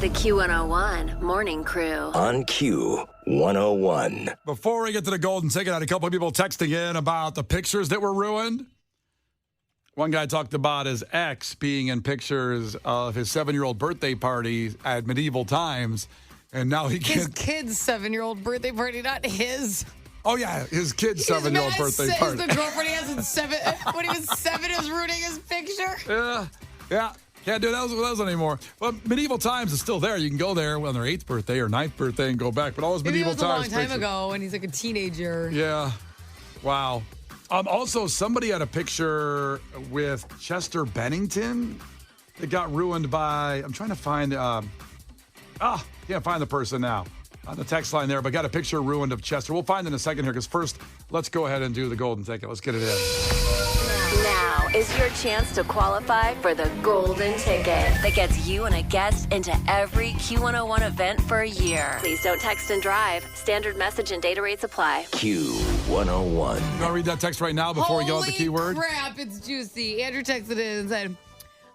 The Q101 Morning Crew. On Q101. Before we get to the golden ticket, I had a couple of people texting in about the pictures that were ruined. One guy talked about his ex being in pictures of his 7-year-old birthday party at medieval times, and now he can't. His kid's 7-year-old birthday party, not his. Oh, yeah, his kid's 7-year-old birthday party. The girlfriend he has in when he was 7 is ruining his picture. Yeah. Can't do those anymore. Well, medieval times is still there. You can go there on their 8th birthday or 9th birthday and go back. But always medieval times. It was a long time ago, and he's like a teenager. Yeah. Wow. Also, somebody had a picture with Chester Bennington that got ruined by. I'm trying to find. Can't find the person now on the text line there, but got a picture ruined of Chester. We'll find it in a second here because first, let's go ahead and do the golden ticket. Let's get it in. Now is your chance to qualify for the golden ticket that gets you and a guest into every Q101 event for a year. Please don't text and drive. Standard message and data rates apply. Q101. You want to read that text right now before we go with the keyword? Holy crap, it's juicy. Andrew texted in and said,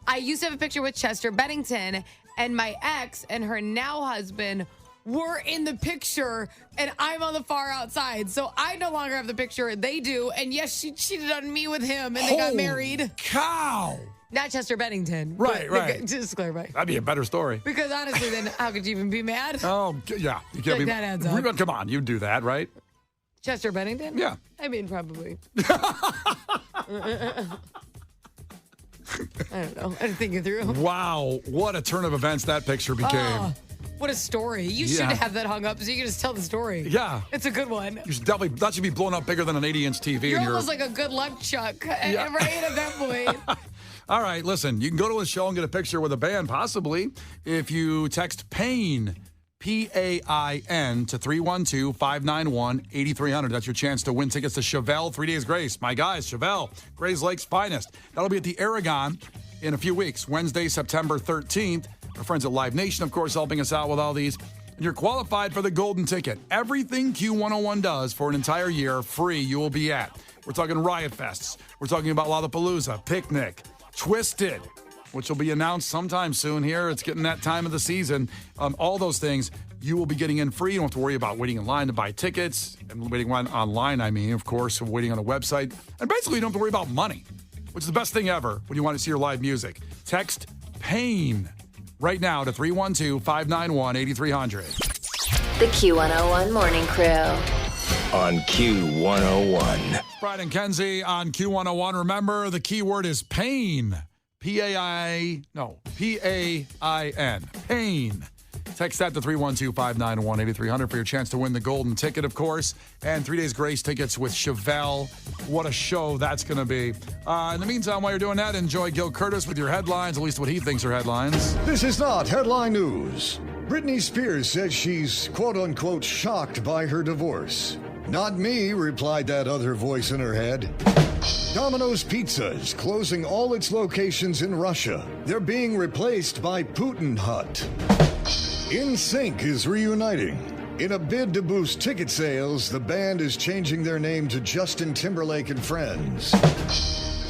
I used to have a picture with Chester Bennington, and my ex and her now husband were in the picture, and I'm on the far outside. So I no longer have the picture. They do. And yes, she cheated on me with him, and they got married. Cow! Not Chester Bennington. Right. Just to clarify. That'd be a better story. Because honestly, then how could you even be mad? Oh, yeah. You can't be. That adds up. Come on, you'd do that, right? Chester Bennington? Yeah. I mean, probably. I don't know. I didn't think it through. Wow. What a turn of events that picture became. Oh, what a story. You should have that hung up so you can just tell the story. Yeah. It's a good one. You should definitely, that should be blown up bigger than an 80-inch TV. You're almost like a good luck Chuck, right at that point. All right, listen, you can go to a show and get a picture with a band, possibly, if you text PAIN, P-A-I-N, to 312-591-8300. That's your chance to win tickets to Chevelle 3 Days Grace. My guys, Chevelle, Grays Lake's finest. That'll be at the Aragon in a few weeks, Wednesday, September 13th. Our friends at Live Nation, of course, helping us out with all these. And you're qualified for the golden ticket. Everything Q101 does for an entire year, free, you will be at. We're talking Riot Fests. We're talking about Lollapalooza, Picnic, Twisted, which will be announced sometime soon here. It's getting that time of the season. All those things you will be getting in free. You don't have to worry about waiting in line to buy tickets. And waiting online, of course, waiting on a website. And basically, you don't have to worry about money, which is the best thing ever when you want to see your live music. Text PAIN right now to 312-591-8300. The Q101 Morning Crew. On Q101. Brian and Kenzie on Q101. Remember, the keyword is PAIN. P-A-I-N. PAIN. Text that to 312-591-8300 for your chance to win the golden ticket, of course, and 3 Days Grace tickets with Chevelle. What a show that's going to be. In the meantime, while you're doing that, enjoy Gil Curtis with your headlines, at least what he thinks are headlines. This is not headline news. Britney Spears says she's quote-unquote shocked by her divorce. Not me, replied that other voice in her head. Domino's Pizza is closing all its locations in Russia. They're being replaced by Putin Hut. NSYNC is reuniting. In a bid to boost ticket sales, the band is changing their name to Justin Timberlake and Friends.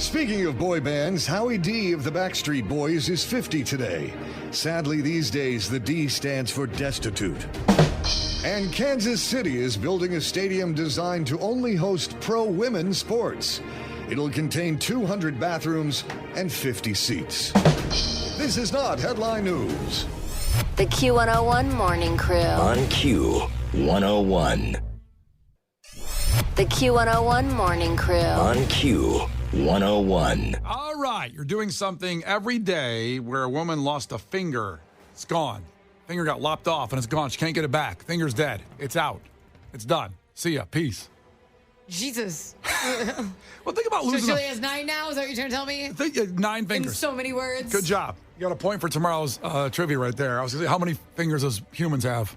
Speaking of boy bands, Howie D of the Backstreet Boys is 50 today. Sadly, these days, the D stands for destitute. And Kansas City is building a stadium designed to only host pro-women sports. It'll contain 200 bathrooms and 50 seats. This is not headline news. The Q101 Morning Crew. On Q101. The Q101 Morning Crew. On Q101. All right, you're doing something every day where a woman lost a finger. It's gone. Finger got lopped off and it's gone. She can't get it back. Finger's dead. It's out. It's done. See ya. Peace. Jesus. Well, think about losing. So she only has 9 now? Is that what you're trying to tell me? Think 9 fingers. In so many words. Good job. You got a point for tomorrow's trivia right there. I was going to say, how many fingers does humans have?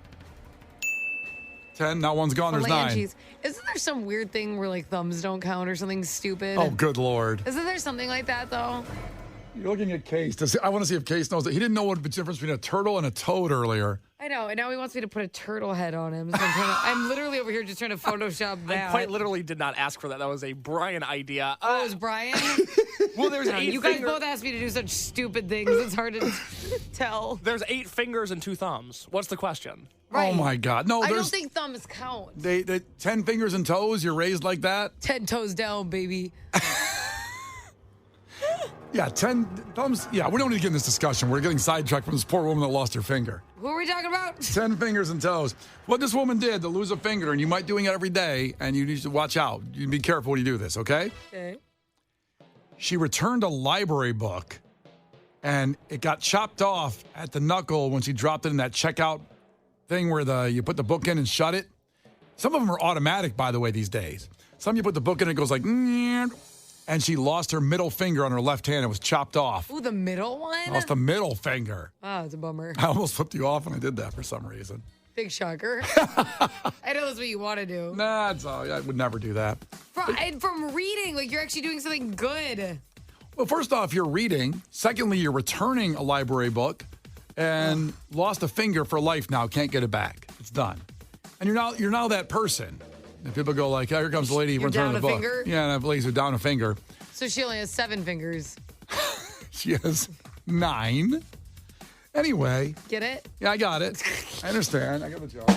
10. Now one's gone. There's 9. Isn't there some weird thing where like thumbs don't count or something stupid? Oh, good Lord. Isn't there something like that though? You're looking at Case. I want to see if Case knows that. He didn't know what the difference between a turtle and a toad earlier. I I know, and now he wants me to put a turtle head on him. So I'm literally over here just trying to Photoshop that. I quite literally did not ask for that. That was a Brian idea. Oh, it was Brian? Well, there's No, 8 you guys fingers. both asked me to do such stupid things. It's hard to tell. There's 8 fingers and 2 thumbs. What's the question? Right. Oh, my God. No, I don't there's think thumbs count. they 10 fingers and toes. You're raised like that? 10 toes down, baby. Yeah, 10 thumbs. Yeah, we don't need to get in this discussion. We're getting sidetracked from this poor woman that lost her finger. Who are we talking about? 10 fingers and toes. What this woman did to lose a finger, and you might doing it every day, and you need to watch out. You be careful when you do this, okay? Okay. She returned a library book, and it got chopped off at the knuckle when she dropped it in that checkout thing where you put the book in and shut it. Some of them are automatic, by the way, these days. Some you put the book in, it goes like, and she lost her middle finger on her left hand. It was chopped off. Ooh, the middle one? Lost the middle finger. Oh, it's a bummer. I almost flipped you off when I did that for some reason. Big shocker. I know that's what you want to do. Nah, it's all, I would never do that. From reading, like you're actually doing something good. Well, first off, you're reading. Secondly, you're returning a library book and lost a finger for life now. Can't get it back. It's done. And you're now that person. And people go like, oh, here comes the lady You're returning down the a book. finger? Yeah, and I have ladies who are down a finger. So she only has 7 fingers. She has 9. Anyway. Get it? Yeah, I got it. I understand. I got the joke.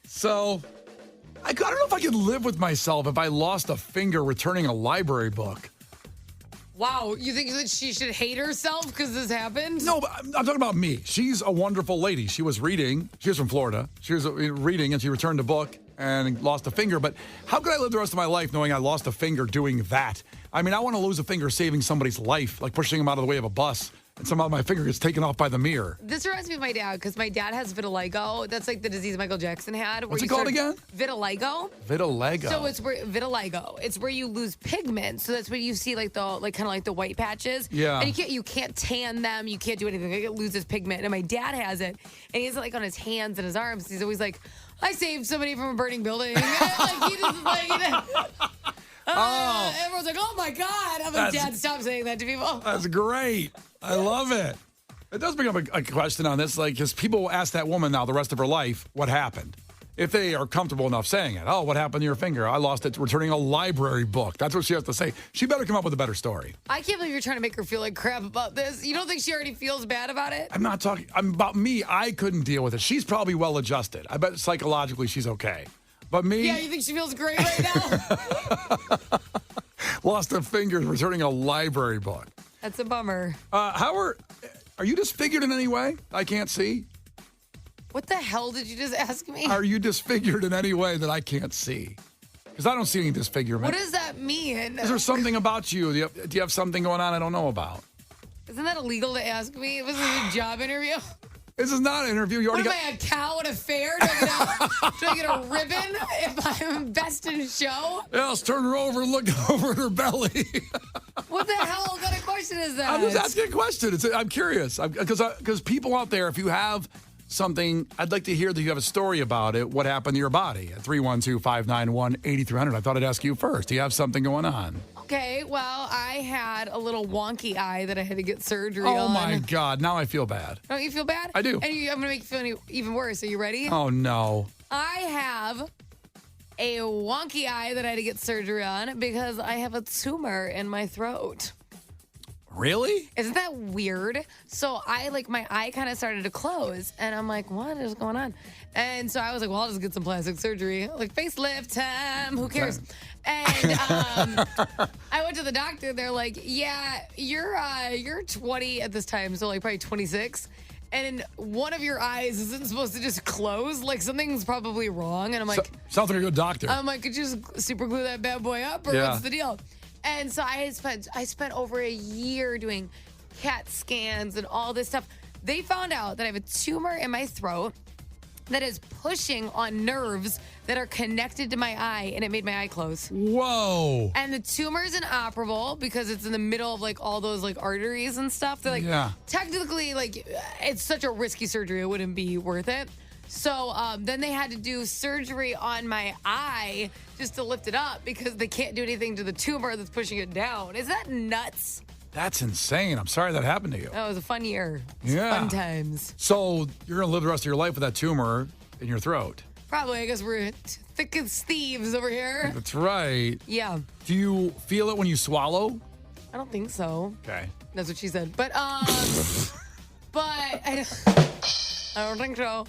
So, I don't know if I could live with myself if I lost a finger returning a library book. Wow, you think that she should hate herself because this happened? No, but I'm talking about me. She's a wonderful lady. She was reading. She was from Florida. She was reading, and she returned a book and lost a finger. But how could I live the rest of my life knowing I lost a finger doing that? I mean, I want to lose a finger saving somebody's life, like pushing them out of the way of a bus, and somehow my finger gets taken off by the mirror. This reminds me of my dad because my dad has vitiligo. That's like the disease Michael Jackson had. What's it called again? Vitiligo. Vitiligo. So it's where vitiligo. It's where you lose pigment. So that's where you see like kind of like the white patches. Yeah. And you can't tan them. You can't do anything. Like, it loses pigment. And my dad has it, and he has it like on his hands and his arms. He's always like, I saved somebody from a burning building. Like he just like. Everyone's like, oh my God. I'm like, Dad, stop saying that to people. That's great. I love it. It does bring up a question on this, like, because people will ask that woman now the rest of her life what happened. If they are comfortable enough saying it. Oh, what happened to your finger? I lost it returning a library book. That's what she has to say. She better come up with a better story. I can't believe you're trying to make her feel like crap about this. You don't think she already feels bad about it? I'm not talking about me. I couldn't deal with it. She's probably well adjusted. I bet psychologically she's okay. But me. Yeah, you think she feels great right now? Lost a finger returning a library book. That's a bummer. Are you disfigured in any way? I can't see. What the hell did you just ask me? Are you disfigured in any way that I can't see? Because I don't see any disfigurement. What does that mean? Is there something about you? Do you have something going on I don't know about? Isn't that illegal to ask me? Was this a job interview? This is not an interview. You What already am I, a cow at a fair? Do I get a ribbon if I'm best in show? Yeah, let's turn her over and look over at her belly. What the hell kind of question is that? I'm just asking a question. I'm curious. Because people out there, if you have something, I'd like to hear that you have a story about it. What happened to your body? At 312-591-8300. I thought I'd ask you first. Do you have something going on? Okay, well, I had a little wonky eye that I had to get surgery on. Oh, my God. Now I feel bad. Don't you feel bad? I do. And I'm going to make you feel even worse. Are you ready? Oh, no. I have a wonky eye that I had to get surgery on because I have a tumor in my throat. Really? Isn't that weird? So my eye kind of started to close and I'm like, what is going on? And so I was like, well, I'll just get some plastic surgery. Like facelift time, who cares? And I went to the doctor. They're like, yeah, you're 20 at this time. So like probably 26. And one of your eyes isn't supposed to just close. Like something's probably wrong. And I'm like, sounds like a good doctor. I'm like, could you just super glue that bad boy up or Yeah. what's the deal? And so I spent over a year doing CAT scans and all this stuff. They found out that I have a tumor in my throat that is pushing on nerves that are connected to my eye, and it made my eye close. Whoa. And the tumor is inoperable because it's in the middle of like all those like arteries and stuff. They're like, Yeah. technically, like it's such a risky surgery, it wouldn't be worth it. So then they had to do surgery on my eye just to lift it up because they can't do anything to the tumor that's pushing it down. Is that nuts? That's insane. I'm sorry that happened to you. That was a fun year. It was Yeah. Fun times. So you're going to live the rest of your life with that tumor in your throat. Probably. I guess we're thick as thieves over here. That's right. Yeah. Do you feel it when you swallow? I don't think so. Okay. That's what she said. But I don't think so.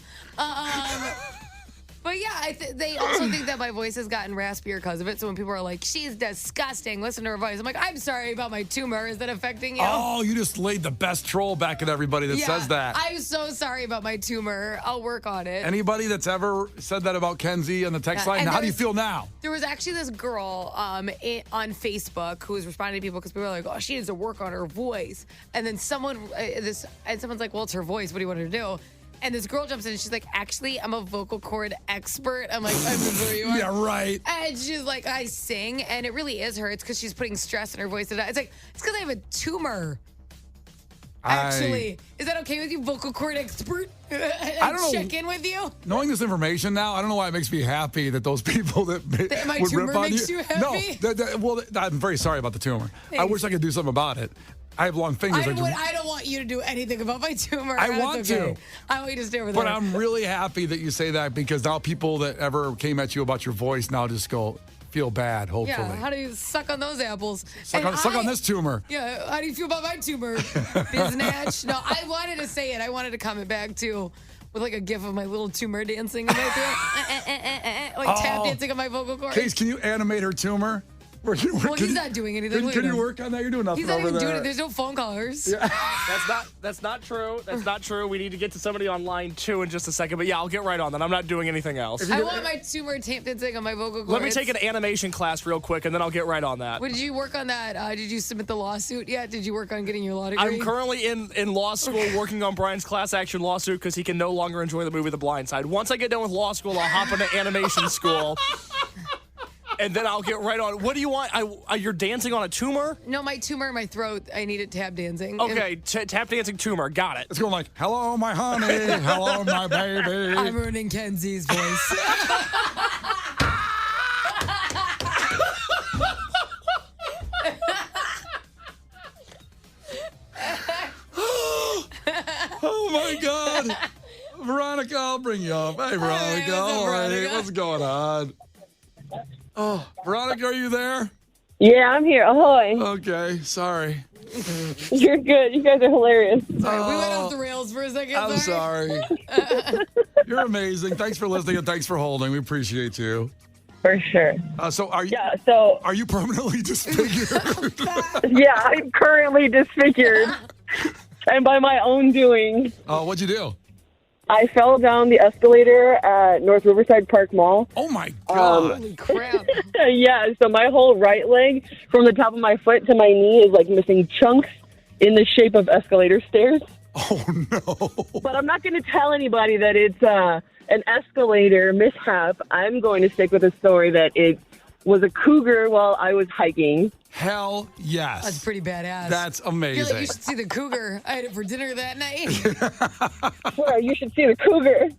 But yeah, they also think that my voice has gotten raspier because of it. So when people are like, she's disgusting, listen to her voice. I'm like, I'm sorry about my tumor. Is that affecting you? Oh, you just laid the best troll back at everybody that says that. I'm so sorry about my tumor. I'll work on it. Anybody that's ever said that about Kenzie on the text line, and how do you feel now? There was actually this girl on Facebook who was responding to people because people were like, oh, she needs to work on her voice. And then someone's like, well, it's her voice. What do you want her to do? And this girl jumps in and she's like, actually, I'm a vocal cord expert. I'm like, I'm sure you are. Yeah, right. And she's like, I sing. And it really is her. It's because she's putting stress in her voice. It's like, it's because I have a tumor. Actually, is that okay with you, vocal cord expert? I don't know. Check in with you. Knowing this information now, I don't know why it makes me happy that those people that my would tumor rip on makes you happy? No, well, I'm very sorry about the tumor. I Thanks. wish I could do something about it. I have long fingers. I don't want you to do anything about my tumor. I That's want okay. to. I want you to stay over there. But I'm really happy that you say that because now people that ever came at you about your voice now just feel bad, hopefully. Yeah, how do you suck on those apples? Suck on this tumor. Yeah, how do you feel about my tumor? Biznatch. No, I wanted to say it. I wanted to comment back too with like a gif of my little tumor dancing in my throat. Like tap dancing on my vocal cord. Case, can you animate her tumor? Well, he's not doing anything. Can you work on that? You're doing nothing He's not over even there. doing it. There's no phone callers. Yeah. That's not true. That's not true. We need to get to somebody on line 2 in just a second. But yeah, I'll get right on that. I'm not doing anything else. I want my tumor tap dancing on my vocal cords. Let me take an animation class real quick, and then I'll get right on that. What, did you work on that? Did you submit the lawsuit yet? Did you work on getting your law degree? I'm currently in law school working on Brian's class action lawsuit because he can no longer enjoy the movie The Blind Side. Once I get done with law school, I'll hop into animation school. And then I'll get right on. What do you want? You're dancing on a tumor? No, my tumor in my throat. I needed tap dancing. Okay, tap dancing tumor. Got it. It's going like, hello, my honey. Hello, my baby. I'm ruining Kenzie's voice. Oh, my God. Veronica, I'll bring you up. Hey, Veronica. what's up, All right. Veronica? What's going on? Oh, Veronica, are you there? Yeah, I'm here. Ahoy. Okay, sorry. You're good. You guys are hilarious. Sorry, we went off the rails for a second. I'm sorry. You're amazing. Thanks for listening and thanks for holding. We appreciate you. For sure. So are you? Yeah, so, Are you permanently disfigured? yeah, I'm currently disfigured. And by my own doing. What'd you do? I fell down the escalator at North Riverside Park Mall. Oh my God! Holy crap. Yeah, so my whole right leg from the top of my foot to my knee is like missing chunks in the shape of escalator stairs. Oh no! But I'm not going to tell anybody that it's an escalator mishap. I'm going to stick with the story that it was a cougar while I was hiking. Hell yes! That's pretty badass. That's I feel amazing. like you should see the cougar. I had it for dinner that night. Swear, you should see the cougar.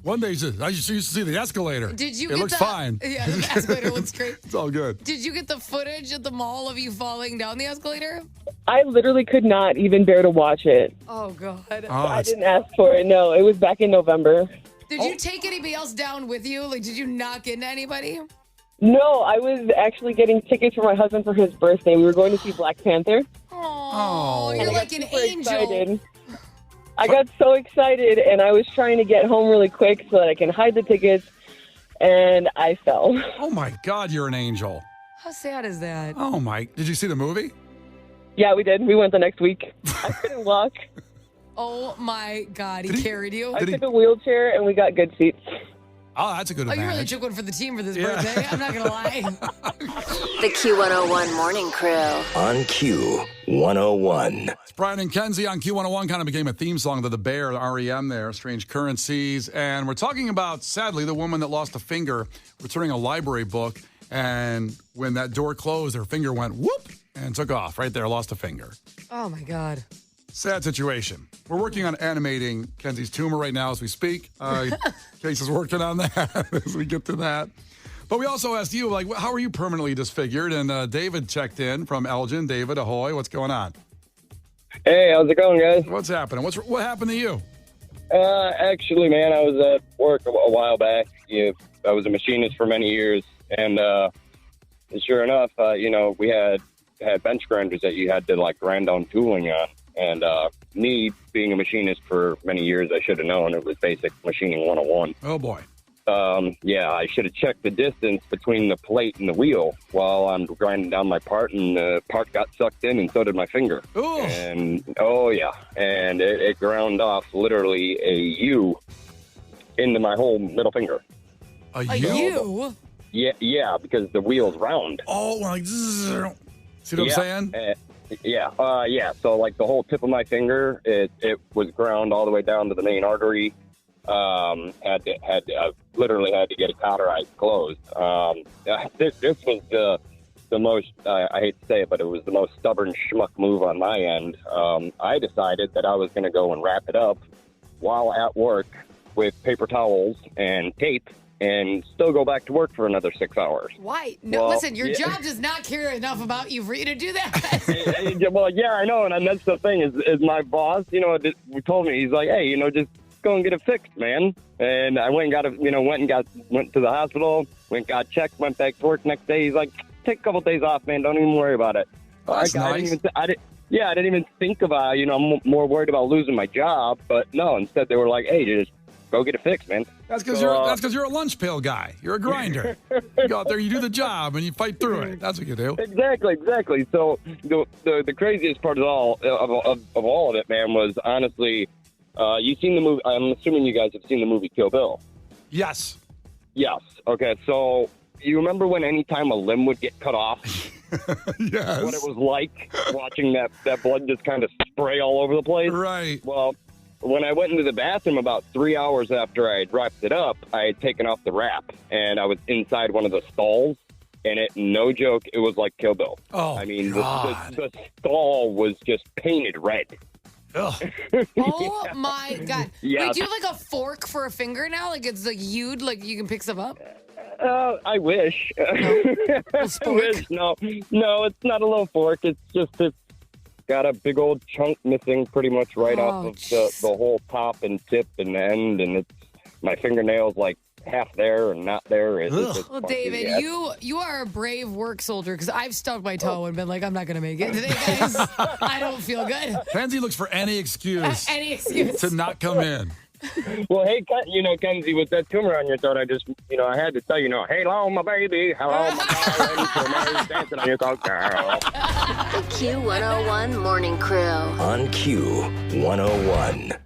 One day I used to see the escalator. Did you It get looks the, fine. Yeah, the escalator looks great. It's all good. Did you get the footage at the mall of you falling down the escalator? I literally could not even bear to watch it. Oh, God. I didn't ask for it. No, it was back in November. Did you take anybody else down with you? Like, did you knock into anybody? No, I was actually getting tickets for my husband for his birthday. We were going to see Black Panther. Oh, you're And I like got an super angel. excited. I got so excited, and I was trying to get home really quick so that I can hide the tickets, and I fell. Oh my God, you're an angel. How sad is that? Oh my! Did you see the movie? Yeah, we did. We went the next week. I couldn't walk. Oh, my God. He Did he- carried you? I Did he- took a wheelchair, and we got good seats. Oh, that's a good Oh, you really advantage. took one for the team for this birthday. I'm not going to lie. The Q101 Morning Crew. On Q101. It's Brian and Kenzie on Q101 kind of became a theme song to the Bear, the REM there, Strange Currencies. And we're talking about, sadly, the woman that lost a finger returning a library book. And when that door closed, her finger went whoop and took off. Right there, lost a finger. Oh, my God. Sad situation. We're working on animating Kenzie's tumor right now as we speak. Case is working on that as we get to that. But we also asked you, like, how are you permanently disfigured? And David checked in from Elgin. David, ahoy. What's going on? Hey, how's it going, guys? What's happening? What happened to you? Actually, man, I was at work a while back. I was a machinist for many years, and sure enough, we had bench grinders that you had to like grind down tooling on. And me being a machinist for many years, I should have known it was basic machining 101. Oh boy. I should have checked the distance between the plate and the wheel while I'm grinding down my part, and the part got sucked in, and so did my finger. Ooh. And and it ground off literally a U into my whole middle finger. A U? Yeah, because the wheel's round. Oh, like, see what I'm saying? Yeah. So like the whole tip of my finger, it was ground all the way down to the main artery. Literally had to get it cauterized closed. This was the most, I hate to say it, but it was the most stubborn schmuck move on my end. I decided that I was going to go and wrap it up while at work with paper towels and tape and still go back to work for another 6 hours. Why? No, listen, your job does not care enough about you for you to do that. Well, yeah, I know, and that's the thing is my boss, told me, he's like, hey, just go and get it fixed, man. And I went and went to the hospital, got checked, went back to work next day. He's like, take a couple days off, man. Don't even worry about it. That's nice. I didn't even think about, I'm more worried about losing my job. But no, instead they were like, hey, just go get it fixed, man. That's because you're a lunch pail guy. You're a grinder. You go out there, you do the job, and you fight through it. That's what you do. Exactly. So the craziest part of all of it, man, was honestly, you've seen the movie. I'm assuming you guys have seen the movie Kill Bill. Yes. Okay. So you remember when any time a limb would get cut off? Yes. What it was like watching that blood just kind of spray all over the place? Right. Well, when I went into the bathroom about 3 hours after I had wrapped it up, I had taken off the wrap, and I was inside one of the stalls, and no joke, it was like Kill Bill. Oh, I mean, God. the stall was just painted red. Ugh. Oh, my God. Yeah. Wait, do you have like a fork for a finger now? Like it's like like you can pick stuff up? I wish. A spork? No, it's not a little fork. It's got a big old chunk missing pretty much right off of the whole top and tip and end, and it's my fingernail's like half there and not there. It's Well, funky. David, Yeah. you are a brave work soldier because I've stubbed my toe and been like, I'm not going to make it today, guys. I don't feel good. Kenzie looks for any excuse Any excuse. to not come in. Well, hey, Kenzie, with that tumor on your throat, I just, I had to tell you, hello, my baby, hello, my darling, dancing on your coat, girl. The Q101 Morning Crew. On Q101.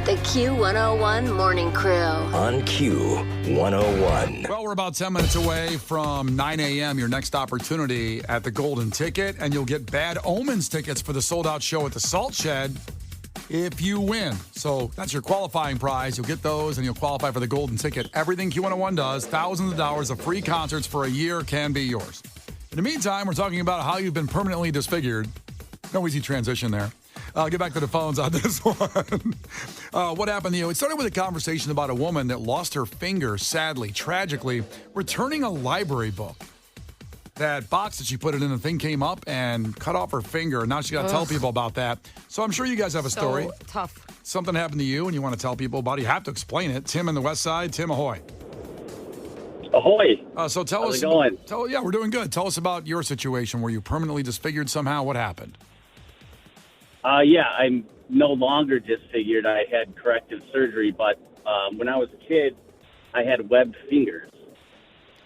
The Q101 Morning Crew. On Q101. Well, we're about 10 minutes away from 9 a.m., your next opportunity at the Golden Ticket, and you'll get Bad Omens tickets for the sold-out show at the Salt Shed if you win. So that's your qualifying prize. You'll get those, and you'll qualify for the Golden Ticket. Everything Q101 does, thousands of dollars of free concerts for a year can be yours. In the meantime, we're talking about how you've been permanently disfigured. No easy transition there. I'll get back to the phones on this one. What happened to you? It started with a conversation about a woman that lost her finger, sadly, tragically, returning a library book. That box that she put it in, the thing came up and cut off her finger. Now she got to tell people about that. So I'm sure you guys have a story. So tough. Something happened to you and you want to tell people about it. You have to explain it. Tim in the West Side. Tim, ahoy. Ahoy. So tell How's us. it going? Yeah, we're doing good. Tell us about your situation. Were you permanently disfigured somehow? What happened? Yeah, I'm no longer disfigured. I had corrective surgery, but when I was a kid, I had webbed fingers.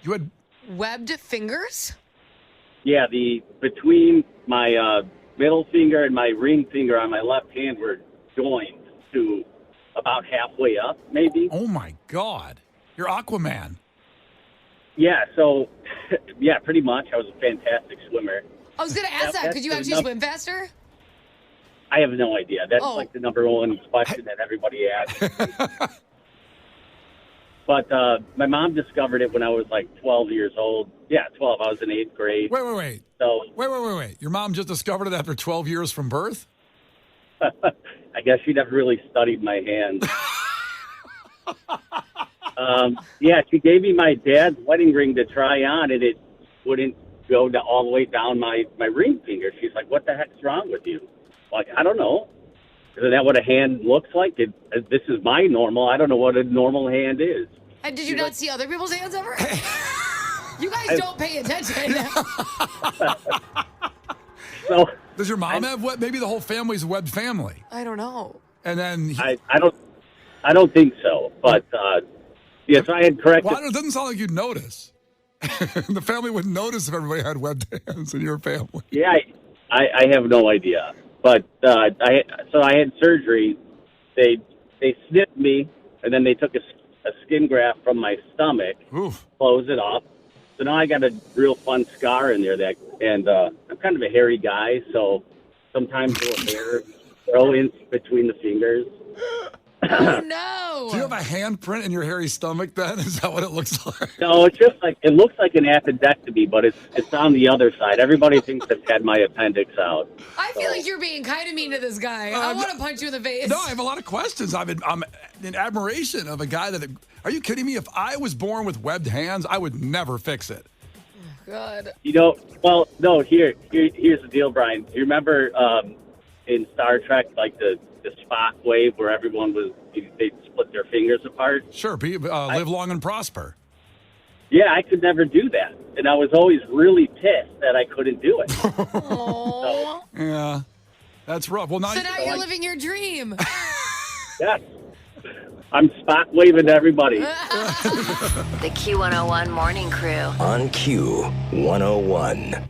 You had Webbed fingers? Yeah, between my middle finger and my ring finger on my left hand were joined to about halfway up, maybe. Oh my God, you're Aquaman. Yeah, so yeah, pretty much. I was a fantastic swimmer. I was going to ask that. Could you actually swim faster? I have no idea. That's Oh. like the number one question that everybody asks. But my mom discovered it when I was like 12 years old. Yeah, 12. I was in 8th grade. Wait. So Wait. Your mom just discovered it after 12 years from birth? I guess she never really studied my hands. Yeah, she gave me my dad's wedding ring to try on, and it wouldn't go all the way down my ring finger. She's like, "What the heck's wrong with you?" Like, I don't know. Isn't that what a hand looks like? This is my normal. I don't know what a normal hand is. And did you not see other people's hands ever? You guys don't pay attention. So does your mom have what? Maybe the whole family's a webbed family. I don't know. And then I don't think so. But yes, I had corrected. Well, it doesn't sound like you'd notice. The family wouldn't notice if everybody had webbed hands in your family. Yeah, I have no idea. But I had surgery. They snipped me, and then they took a skin graft from my stomach, closed it up. So now I got a real fun scar in there. And I'm kind of a hairy guy, so sometimes little hair grow in between the fingers. Oh, no. Do you have a handprint in your hairy stomach then? Is that what it looks like? No, it's just like, it looks like an appendectomy, but it's on the other side. Everybody thinks I've had my appendix out. I feel like you're being kind of mean to this guy. I want to punch you in the face. No, I have a lot of questions. I'm in admiration of a guy that... Are you kidding me? If I was born with webbed hands, I would never fix it. God. You know, well, no, here's the deal, Brian. Do you remember in Star Trek, like the Spock wave where everyone they split their fingers apart? Sure, live long and prosper. Yeah, I could never do that. And I was always really pissed that I couldn't do it. Aww. Yeah, that's rough. Well, now you're living your dream. Yes. I'm Spock waving to everybody. The Q101 Morning Crew. On Q101.